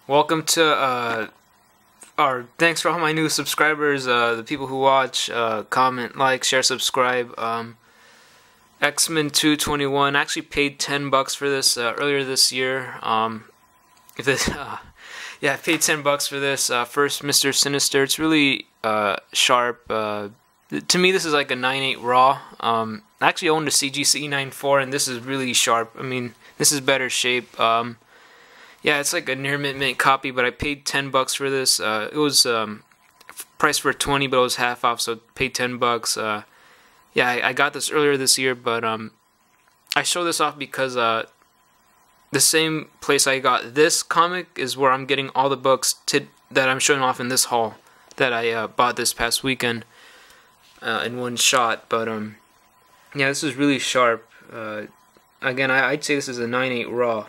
Welcome to thanks for all my new subscribers, the people who watch, comment, like, share, subscribe. X-Men 221. I actually paid $10 for this earlier this year. If this, yeah, I paid $10 for this. First, Mr. Sinister. It's really sharp. To me, this is like a 9.8 raw. I actually owned a CGC 9.4, and this is really sharp. I mean, this is better shape. Yeah, it's like a near mint copy, but I paid $10 for this. It was priced for 20, but it was half off, so I paid $10. Yeah, I got this earlier this year, but I show this off because the same place I got this comic is where I'm getting all the books that I'm showing off in this haul that I bought this past weekend in one shot. But yeah, this is really sharp. Again, I'd say this is a 9.8 raw.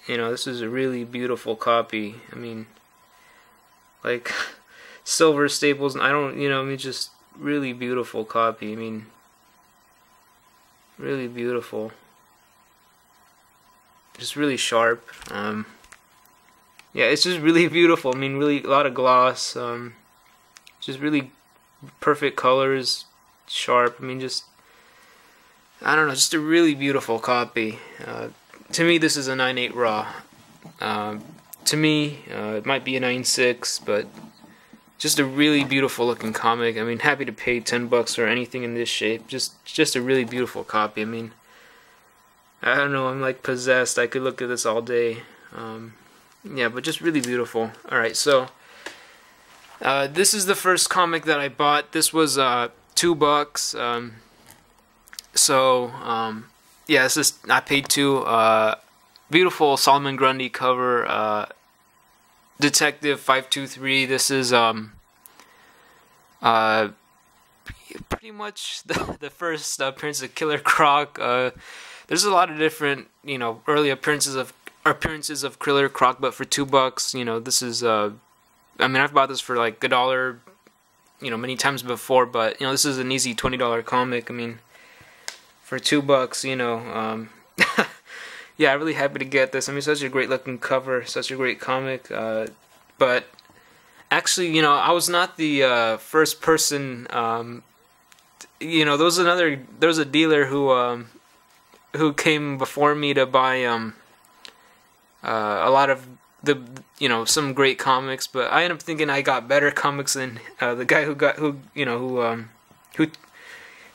You know, this is a really beautiful copy. I mean, like, silver staples, I mean, just really beautiful copy. I mean, really beautiful. Just really sharp. Yeah, it's just really beautiful. I mean, really, a lot of gloss. Just really perfect colors, sharp. I mean, just, I don't know, just a really beautiful copy. To me, this is a 9.8 raw. To me, it might be a 9.6, but just a really beautiful looking comic. I mean, happy to pay $10 for anything in this shape. Just a really beautiful copy. I mean, I don't know, I'm like possessed. I could look at this all day. Yeah, but just really beautiful. Alright, so this is the first comic that I bought. This was $2. Yeah, this is, I paid $2. Beautiful Solomon Grundy cover. Detective 523. This is pretty much the first appearance of Killer Croc. There's a lot of different, early appearances of Killer Croc, but for $2, this is I mean, I've bought this for like $1, many times before, but this is an easy $20 comic. I mean, for $2, yeah, I'm really happy to get this. I mean, such a great looking cover, such a great comic. But actually, I was not the first person. There was a dealer who came before me to buy a lot of the some great comics. But I ended up thinking I got better comics than the guy who.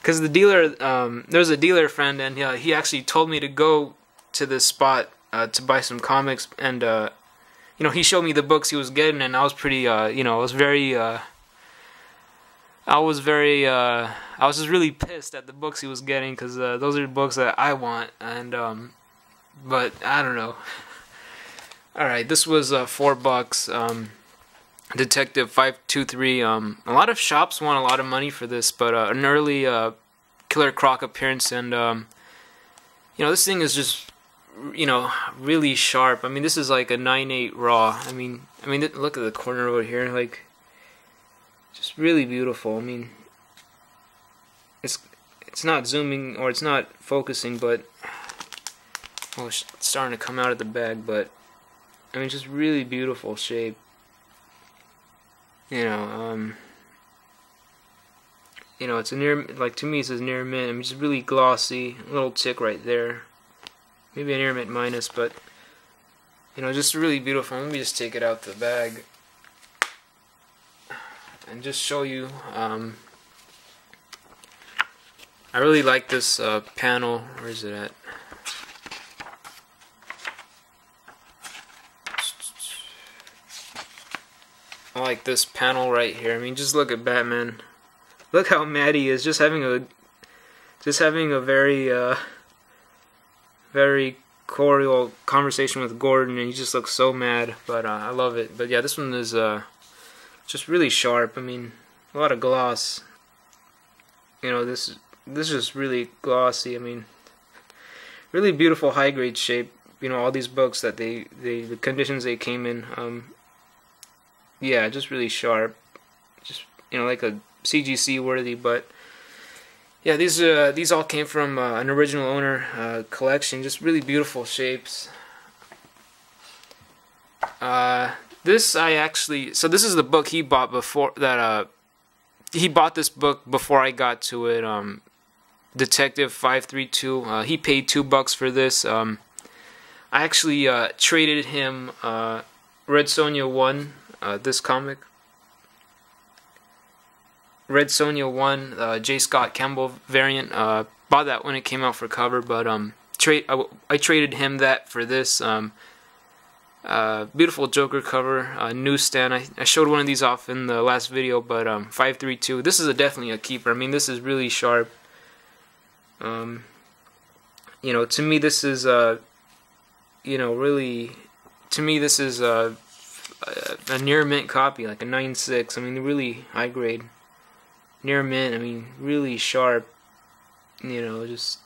Because the dealer, there was a dealer friend, and he actually told me to go to this spot to buy some comics, and he showed me the books he was getting, and I was pretty, I was just really pissed at the books he was getting, because those are the books that I want, and but I don't know. All right, this was $4. Detective 523. A lot of shops want a lot of money for this, but an early Killer Croc appearance, and this thing is just really sharp. I mean, this is like a 9.8 raw. I mean, look at the corner over here, like, just really beautiful. I mean, it's not zooming, or it's not focusing, but it's starting to come out of the bag. But I mean, just really beautiful shape. It's a near, like, to me it says near mint. I mean, just really glossy, a little tick right there. Maybe a near mint minus, but just really beautiful. Let me just take it out the bag and just show you. I really like this panel. Where is it at? I like this panel right here. I mean, just look at Batman. Look how mad he is, just having a very cordial conversation with Gordon, and he just looks so mad. But I love it. But yeah, this one is just really sharp. I mean, a lot of gloss. This is just really glossy. I mean, really beautiful high grade shape. All these books that the conditions they came in. Yeah, just really sharp, just like a CGC worthy. But yeah, these all came from an original owner collection. Just really beautiful shapes. This I actually, so this is the book he bought before that. He bought this book before I got to it. Detective 532. He paid $2 for this. I actually traded him Red Sonja 1. This comic. Red Sonja 1, J. Scott Campbell variant. Bought that when it came out for cover, but I traded him that for this. Beautiful Joker cover, newsstand. I showed one of these off in the last video, but 532. This is definitely a keeper. I mean, this is really sharp. You know, to me, this is really, to me, this is a near mint copy, like a 9.6. I mean, really high grade, near mint. I mean, really sharp. You know, just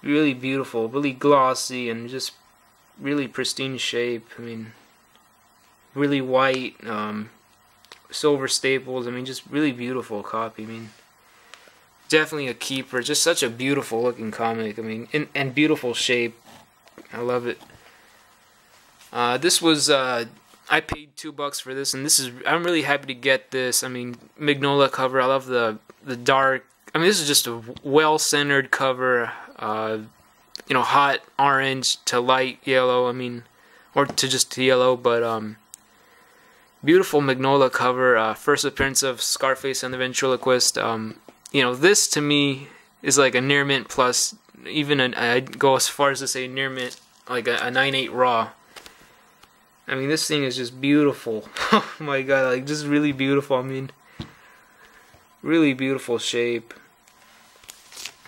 really beautiful, really glossy, and just really pristine shape. I mean, really white, silver staples. I mean, just really beautiful copy. I mean, definitely a keeper. Just such a beautiful looking comic. I mean, and beautiful shape. I love it. This was I paid $2 for this, and this is, I'm really happy to get this. I mean, Magnolia cover. I love the dark. I mean, this is just a well-centered cover. You know, hot orange to light yellow. I mean, or to just yellow, but beautiful Magnolia cover. First appearance of Scarface and the Ventriloquist. You know, this to me is like a near mint plus. Even I'd go as far as to say near mint, like a 9.8 raw. I mean, this thing is just beautiful. Oh my god, like just really beautiful. I mean, really beautiful shape.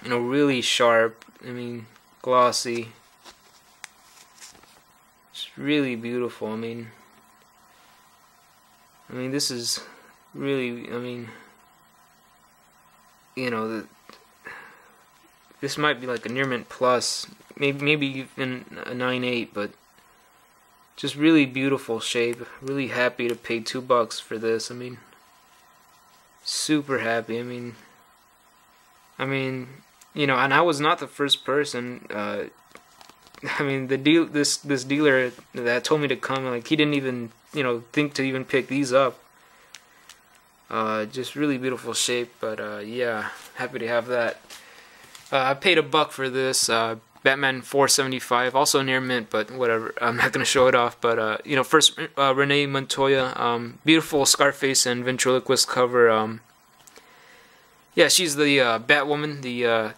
You know, really sharp. I mean, glossy. It's really beautiful. I mean, this is really. I mean, you know, this might be like a near mint plus, maybe even a 9.8, but just really beautiful shape. Really happy to pay $2 for this. I mean, super happy. I mean, you know, and I was not the first person. I mean, this dealer that told me to come, like, he didn't even, you know, think to even pick these up. Just really beautiful shape, but yeah, happy to have that. I paid $1 for this. Batman 475, also near mint, but whatever. I'm not gonna show it off. But you know, first Renee Montoya, beautiful Scarface and Ventriloquist cover. Yeah, she's the Batwoman, the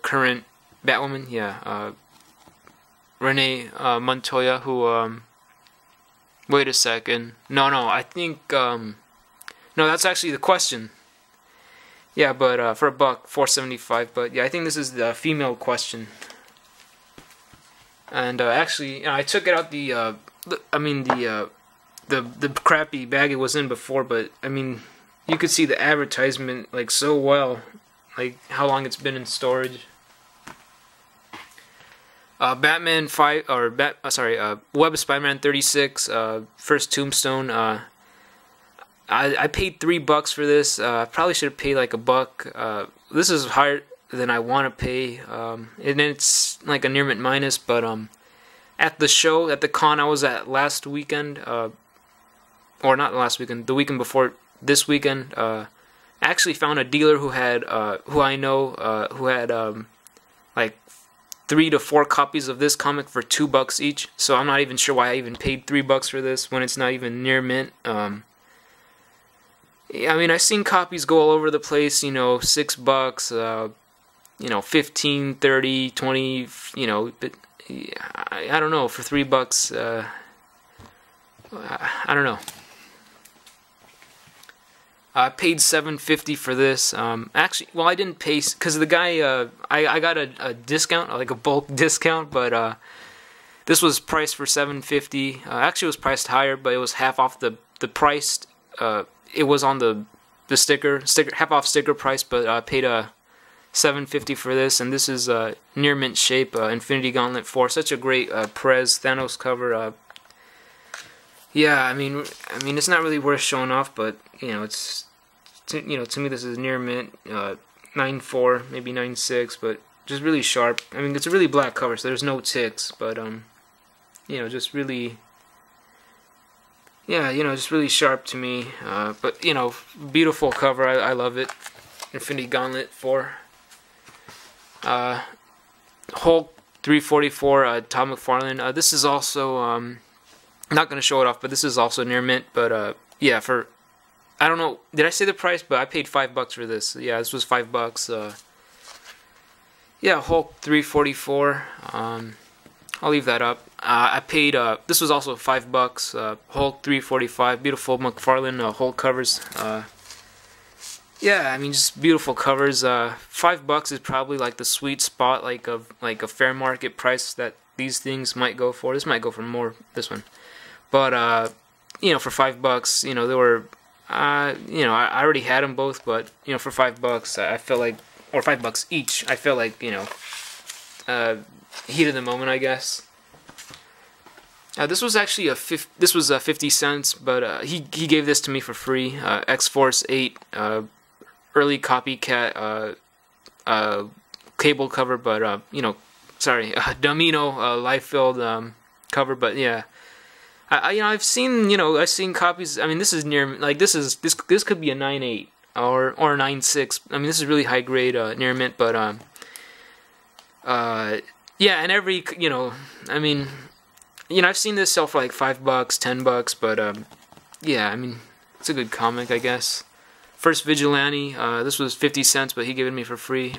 current Batwoman. Yeah, Renee Montoya, who wait a second. No, I think no, that's actually the Question. Yeah, but for $1, 475. But yeah, I think this is the female Question. And actually, you know, I took it out the crappy bag it was in before. But I mean, you could see the advertisement like so well, like how long it's been in storage. Batman 5 or Web of Spider-Man 36, first Tombstone. I paid $3 for this. Probably should have paid like $1. This is higher than I want to pay, and it's like a near mint minus. But at the show, at the con I was at last weekend, or not last weekend, the weekend before this weekend, I actually found a dealer who had, who I know, who had like 3 to 4 copies of this comic for $2 each. So I'm not even sure why I even paid $3 for this when it's not even near mint. I mean, I've seen copies go all over the place, you know, $6, you know, 15, 30, 20, you know, but I don't know, for $3, I don't know. I paid $7.50 for this. Actually, well, I didn't pay, because the guy, I got a discount, like a bulk discount, but this was priced for $7.50. Actually, it was priced higher, but it was half off the price. It was on the sticker half off sticker price, but I paid $7.50 for this, and this is near mint shape, Infinity Gauntlet 4. Such a great Perez Thanos cover. Yeah, I mean it's not really worth showing off, but you know, it's to me this is near mint, 9.4, maybe 9.6, but just really sharp. I mean, it's a really black cover, so there's no ticks, but you know, just really, yeah, you know, just really sharp to me. But you know, beautiful cover. I love it. Infinity Gauntlet 4. Hulk 344. Tom McFarlane. This is also I'm not gonna show it off, but this is also near mint. But yeah, for I don't know. Did I say the price? But I paid $5 for this. Yeah, this was $5. Yeah, Hulk 344. I'll leave that up. I paid. This was also $5. Hulk 345. Beautiful McFarlane Hulk covers. Yeah, I mean, just beautiful covers. $5 is probably like the sweet spot, like a fair market price that these things might go for. This might go for more. This one, but you know, for $5, you know, they were. You know, I already had them both, but you know, for $5, I felt like, or $5 each, I felt like, you know, heat of the moment, I guess. This was actually this was 50 cents, but he gave this to me for free. X-Force 8, early copycat cable cover, but you know, sorry, Domino Liefeld cover, but yeah. You know, I've seen copies. I mean, this is near, like, this could be a 9.8 or 9.6. I mean, this is really high grade near mint, but yeah, and every, you know, I mean, you know, I've seen this sell for like $5, $10, but yeah, I mean, it's a good comic, I guess. First Vigilante, this was 50 cents, but he gave it to me for free.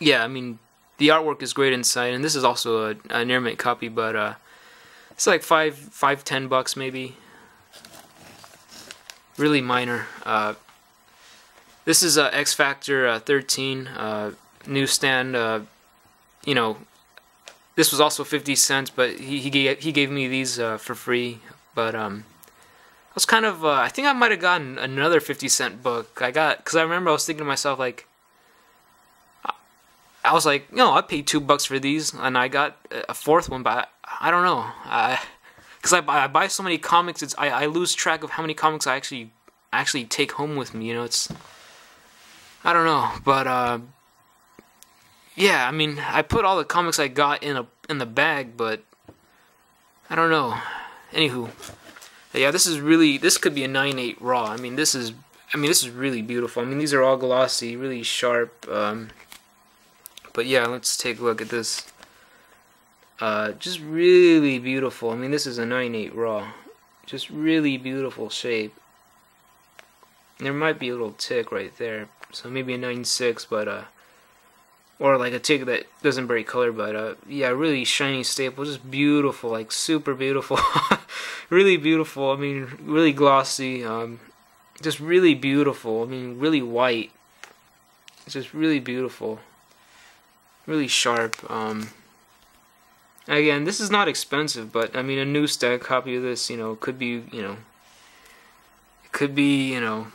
Yeah, I mean, the artwork is great inside, and this is also a near mint copy, but it's like $10 maybe. Really minor. This is X Factor 13 newsstand. You know, this was also 50 cents, but he gave me these for free. But I was kind of I think I might have gotten another 50-cent book. Because I remember I was thinking to myself, like, I was like, no, I paid $2 for these, and I got a fourth one, but I don't know. Because I buy so many comics, I lose track of how many comics I actually take home with me. You know, it's, I don't know, but yeah, I mean, I put all the comics I got in the bag, but I don't know. Anywho, yeah, this could be a 9.8 raw. I mean, this is really beautiful. I mean, these are all glossy, really sharp. But yeah, let's take a look at this. Just really beautiful. I mean, this is a 9.8 raw. Just really beautiful shape. There might be a little tick right there, so maybe a 9.6, but or like a tick that doesn't break color, but yeah, really shiny staple, just beautiful, like super beautiful. Really beautiful. I mean, really glossy. Just really beautiful. I mean, really white. It's just really beautiful. Really sharp. Again, this is not expensive, but I mean, a newsstand copy of this, you know, could be, you know, it could be, you know,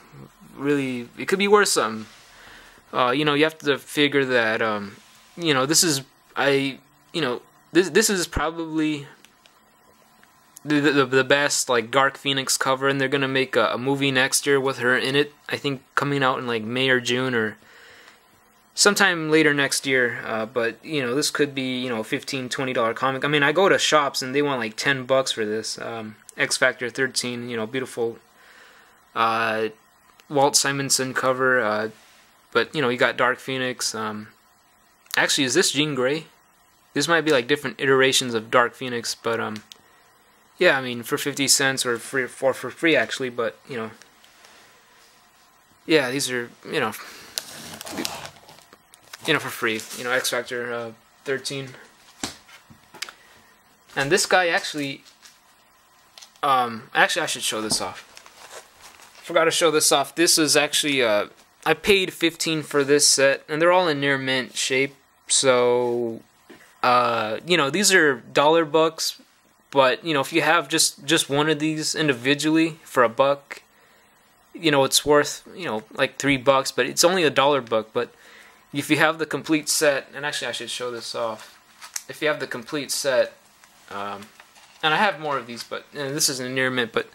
really, it could be worth something. You know, you have to figure that, you know, this is, you know, this is probably the best, like, Dark Phoenix cover, and they're gonna make a movie next year with her in it. I think coming out in like May or June or sometime later next year, but you know, this could be, you know, $15, $20 comic. I mean, I go to shops and they want like $10 for this. X Factor 13, you know, beautiful Walt Simonson cover, but you know, you got Dark Phoenix. Actually, is this Jean Grey? This might be like different iterations of Dark Phoenix, but yeah, I mean, for 50 cents or for free actually, but you know, yeah, these are, you know, for free, you know, X Factor 13. And this guy actually, actually I should show this off. Forgot to show this off. This is actually, I paid $15 for this set, and they're all in near mint shape. So, you know, these are $1 but you know, if you have just one of these individually for $1, you know, it's worth, you know, like $3, but it's only $1 book. But if you have the complete set, and actually I should show this off. If you have the complete set, and I have more of these, but this isn't a near mint, but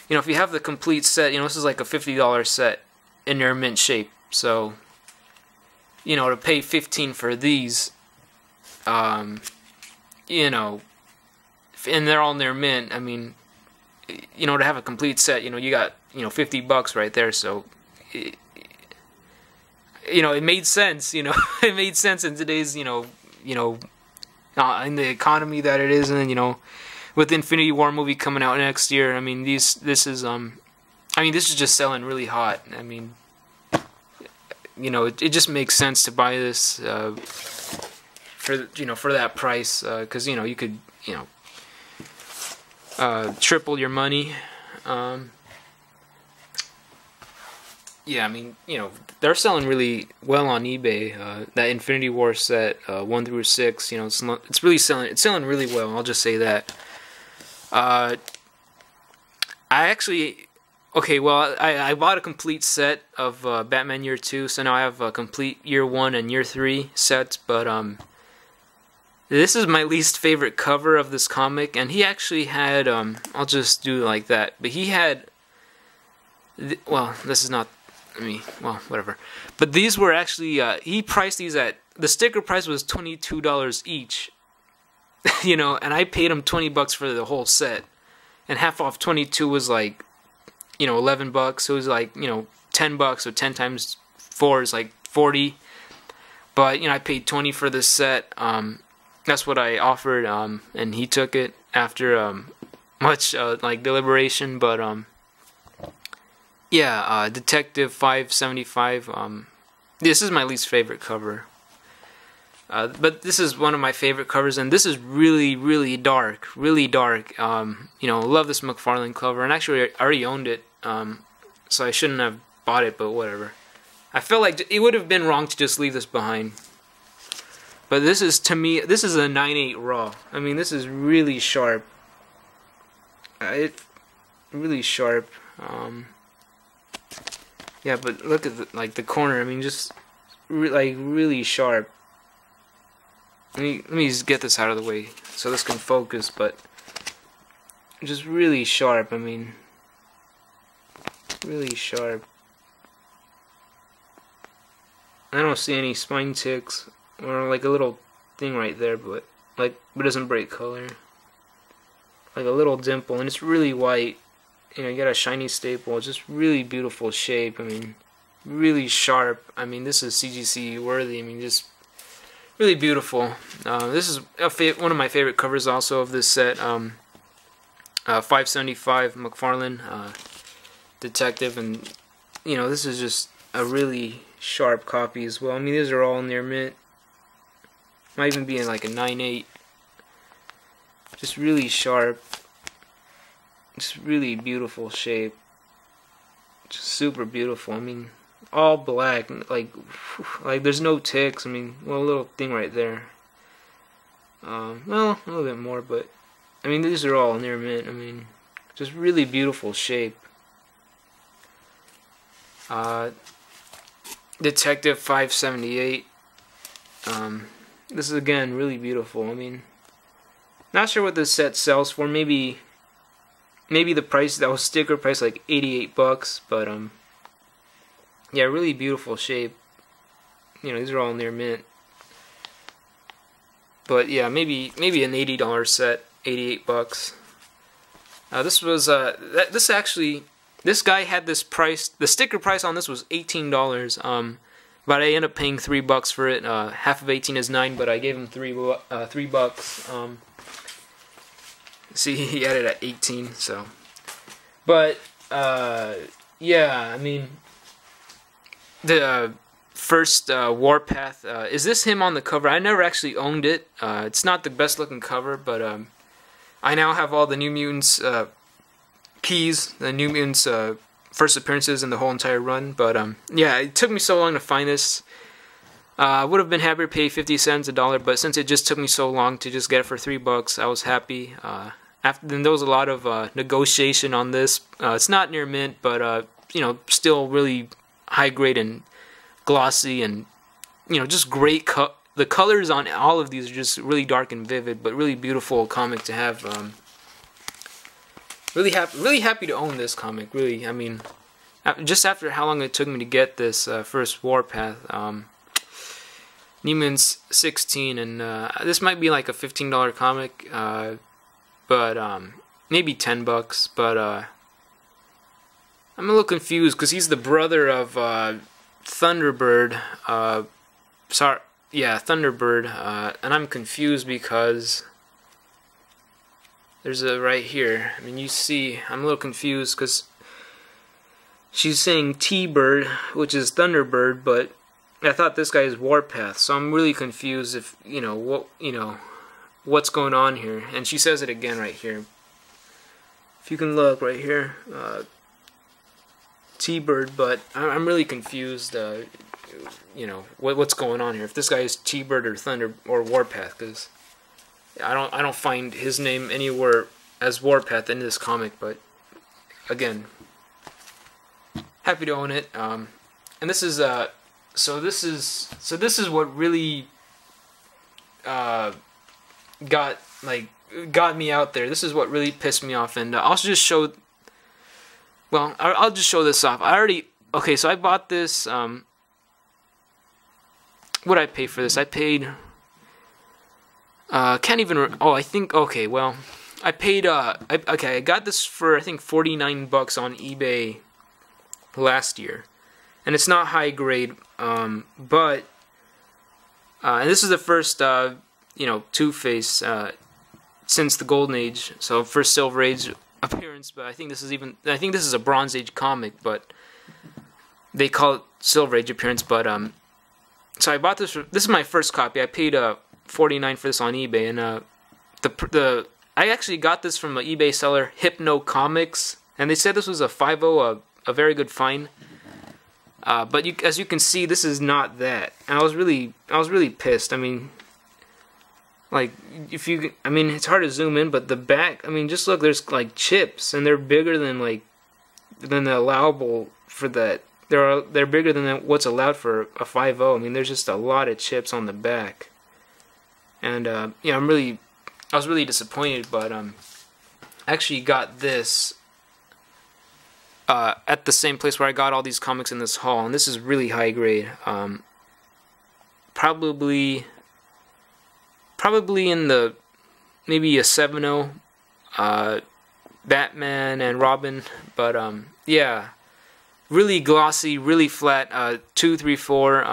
you know, if you have the complete set, you know, this is like a $50 set in near mint shape. So, you know, to pay $15 for these, you know, and they're all near mint. I mean, you know, to have a complete set, you know, you got, you know, $50 right there. So, you know, it made sense. You know, it made sense in today's, in the economy that it is, and you know, with the Infinity War movie coming out next year. I mean, this is just selling really hot. I mean, you know, it just makes sense to buy this for that price, because you know, you could, you know, triple your money. Yeah, I mean, you know, they're selling really well on eBay. That Infinity War set, 1 through 6, you know, it's really selling. It's selling really well. I'll just say that. I bought a complete set of Batman Year 2, so now I have a complete Year 1 and Year 3 sets. But this is my least favorite cover of this comic, and he actually had I'll just do it like that. But he had, well, this is not. Well, whatever. But these were actually, he priced these at, the sticker price was $22 each. You know, and I paid him $20 for the whole set. And half off 22 was like, you know, $11. So it was like, you know, $10. So 10 times 4 is like 40. But, you know, I paid 20 for this set. That's what I offered, and he took it after much like deliberation. But yeah, Detective 575. This is my least favorite cover. But this is one of my favorite covers, and this is really, really dark. Really dark. You know, love this McFarlane cover, and actually I already owned it, so I shouldn't have bought it, but whatever. I felt like it would have been wrong to just leave this behind. But this is, to me, this is a 9/8 raw. I mean, this is really sharp. Really sharp. Yeah, but look at the corner. I mean, just really sharp. Let me just get this out of the way so this can focus. But just really sharp. I mean, really sharp. I don't see any spine ticks or like a little thing right there, but it doesn't break color. Like a little dimple, and it's really white. You know, you got a shiny staple. It's just really beautiful shape. I mean, really sharp. I mean, this is CGC worthy. I mean, just really beautiful. This is one of my favorite covers also of this set. 575 McFarlane Detective, and you know, this is just a really sharp copy as well. I mean, these are all near mint. Might even be in like a 9/8. Just really sharp. Just really beautiful shape. Just super beautiful. I mean, all black. Like there's no ticks. I mean, well, a little thing right there. Well, a little bit more, but I mean, these are all near mint. I mean, just really beautiful shape. Detective 578. This is again really beautiful. I mean, not sure what this set sells for. Maybe the price, that was sticker price, like $88, but yeah, really beautiful shape. You know, these are all near mint. But yeah, maybe an $80 set, $88. This was this guy had this price. The sticker price on this was $18. But I ended up paying $3 for it. Half of 18 is 9, but I gave him $3. See, he had it at 18, so. But, yeah, I mean, the first Warpath, is this him on the cover? I never actually owned it. It's not the best looking cover, but I now have all the New Mutants keys, the New Mutants first appearances in the whole entire run. But, yeah, it took me so long to find this. I would have been happy to pay 50 cents, $1, but since it just took me so long to just get it for $3, I was happy. Then there was a lot of negotiation on this. It's not near mint, but you know, still really high grade and glossy, and you know, just great. The colors on all of these are just really dark and vivid, but really beautiful comic to have. Really happy to own this comic. Really, I mean, just after how long it took me to get this first Warpath. Neiman's 16, and this might be like a $15 comic. but maybe $10. But I'm a little confused because he's the brother of Thunderbird. Sorry, yeah, Thunderbird. And I'm confused because there's a right here. I mean, you see, I'm a little confused because she's saying T-Bird, which is Thunderbird, but I thought this guy is Warpath, so I'm really confused if, what's going on here. And she says it again right here. If you can look right here, T-Bird, but I'm really confused, what's going on here. If this guy is T-Bird or Thunder or Warpath, because I don't find his name anywhere as Warpath in this comic, but again, happy to own it. And this is so this is what really got me out there. This is what really pissed me off, and I'll just show. Well, I'll just show this off. Okay, so I bought this. What did I pay for this? I paid. Can't even. I think. Okay, well, I paid. Okay, I got this for I think $49 on eBay last year, and it's not high grade. But and this is the first Two-Face since the Golden Age. So first Silver Age appearance, but I think this is a Bronze Age comic, but they call it Silver Age appearance. But so I bought this. This is my first copy. I paid $49 for this on eBay, and I actually got this from an eBay seller, Hypno Comics, and they said this was a 5.0, a very good find. But as you can see, this is not that, and I was really pissed. I mean, like, it's hard to zoom in, but the back, I mean, just look, there's like chips, and they're bigger than the allowable for that. They're bigger than what's allowed for a 5.0. I mean, there's just a lot of chips on the back, and I was really disappointed. But I actually got this at the same place where I got all these comics in this haul, and this is really high grade. Probably in the maybe a 7.0, Batman and Robin, but yeah, really glossy, really flat, 2, 3, 4.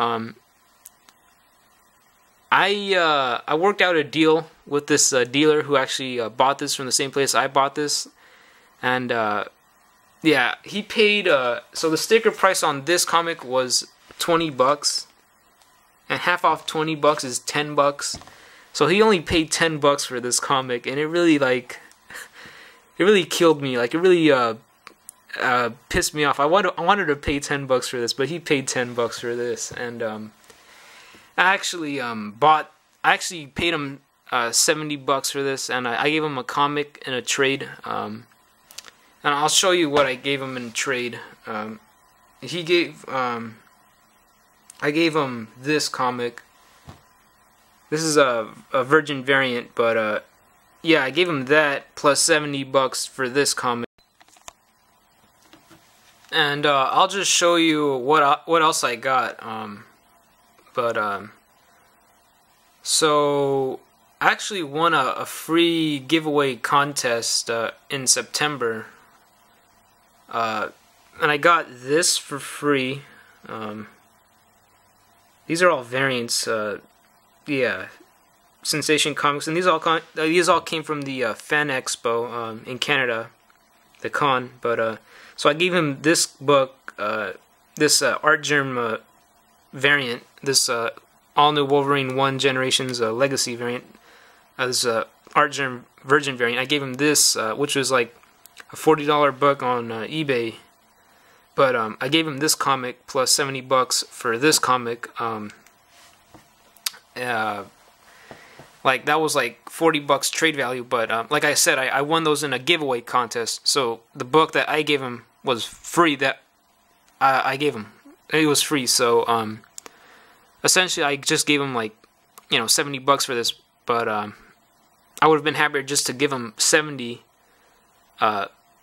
I worked out a deal with this dealer who actually bought this from the same place I bought this, and yeah, he paid. So the sticker price on this comic was $20, and half off $20 is $10. So he only paid $10 for this comic, and it really it really killed me. Like, it really pissed me off. I wanted to pay $10 for this, but he paid $10 for this, and I actually paid him $70 for this, and I gave him a comic in a trade. And I'll show you what I gave him in trade. I gave him this comic. This is a Virgin variant, but yeah, I gave him that plus $70 for this comic. And I'll just show you what else I got. So I actually won a free giveaway contest in September, and I got this for free. These are all variants. Yeah, Sensation Comics, and these all came from the Fan Expo in Canada, the con. But so I gave him this book, this Art Germ variant, this all new Wolverine 1 Generations Legacy variant, this Art Germ Virgin variant. I gave him this, which was like a $40 book on eBay. But I gave him this comic plus $70 for this comic. Like, that was like $40 trade value, but like I said, I won those in a giveaway contest. So the book that I gave him was free. That I gave him, it was free. So essentially, I just gave him like $70 for this. But I would have been happier just to give him 70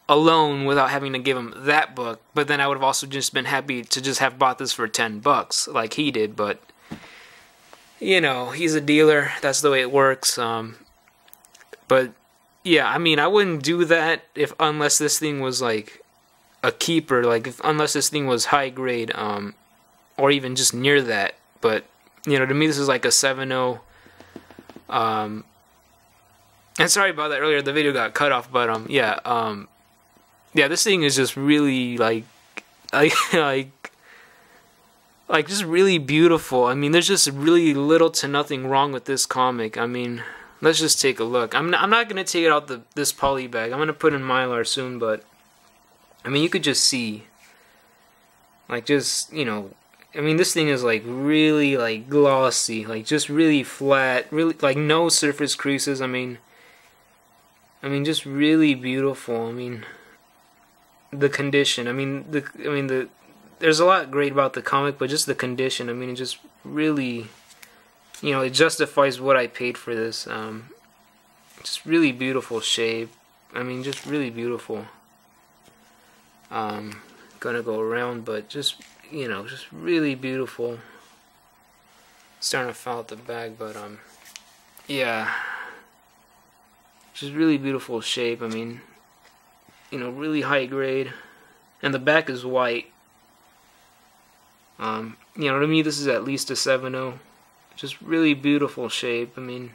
alone without having to give him that book. But then I would have also just been happy to just have bought this for $10 like he did. But he's a dealer. That's the way it works. But yeah, I mean, I wouldn't do that unless this thing was like a keeper, like unless this thing was high grade, or even just near that. But you know, to me, this is like a 7.0. And sorry about that earlier. The video got cut off, but yeah, yeah, this thing is just really like just really beautiful. I mean, there's just really little to nothing wrong with this comic. I mean, let's just take a look. I'm not gonna take it out this poly bag. I'm gonna put in Mylar soon, but I mean, you could just see, like, just, you know, I mean, this thing is like really like glossy, like just really flat, really like no surface creases. I mean, just really beautiful. I mean, the condition. There's a lot great about the comic, but just the condition. I mean, it just really, you know, it justifies what I paid for this. Just really beautiful shape. I mean, just really beautiful. Gonna go around, but just, you know, just really beautiful. Starting to foul out the bag, but yeah, just really beautiful shape. I mean, you know, really high grade, and the back is white. You know, to me, this is at least a 7.0. Just really beautiful shape. I mean,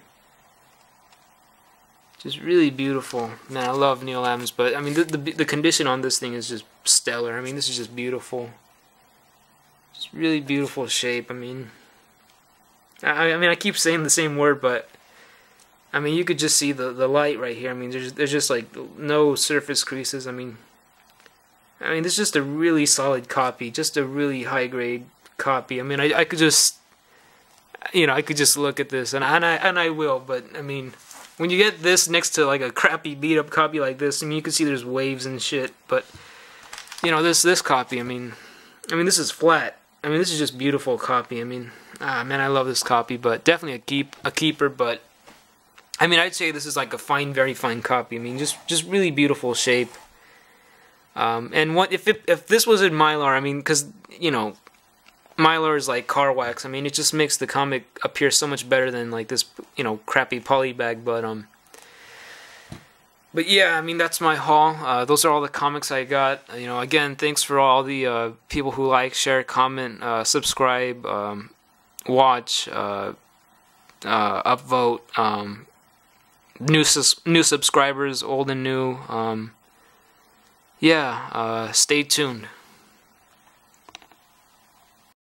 just really beautiful. Man, I love Neil Adams, but I mean, the condition on this thing is just stellar. I mean, this is just beautiful. Just really beautiful shape. I mean, I keep saying the same word, but I mean, you could just see the light right here. I mean, there's just like no surface creases. I mean, this is just a really solid copy, just a really high grade copy. I mean, I could just, you know, I could just look at this, and I will. But I mean, when you get this next to like a crappy beat up copy like this, I mean, you can see there's waves and shit. But you know, this copy, I mean, this is flat. I mean, this is just beautiful copy. I mean, man, I love this copy, but definitely a keeper. But I mean, I'd say this is like a fine, very fine copy. I mean, just really beautiful shape. And what if this was in Mylar? I mean, because you know, Mylar is like car wax. I mean, it just makes the comic appear so much better than like this, you know, crappy poly bag. But yeah, I mean, that's my haul. Those are all the comics I got. You know, again, thanks for all the people who like, share, comment, subscribe, watch, upvote, new subscribers, old and new. Yeah, stay tuned.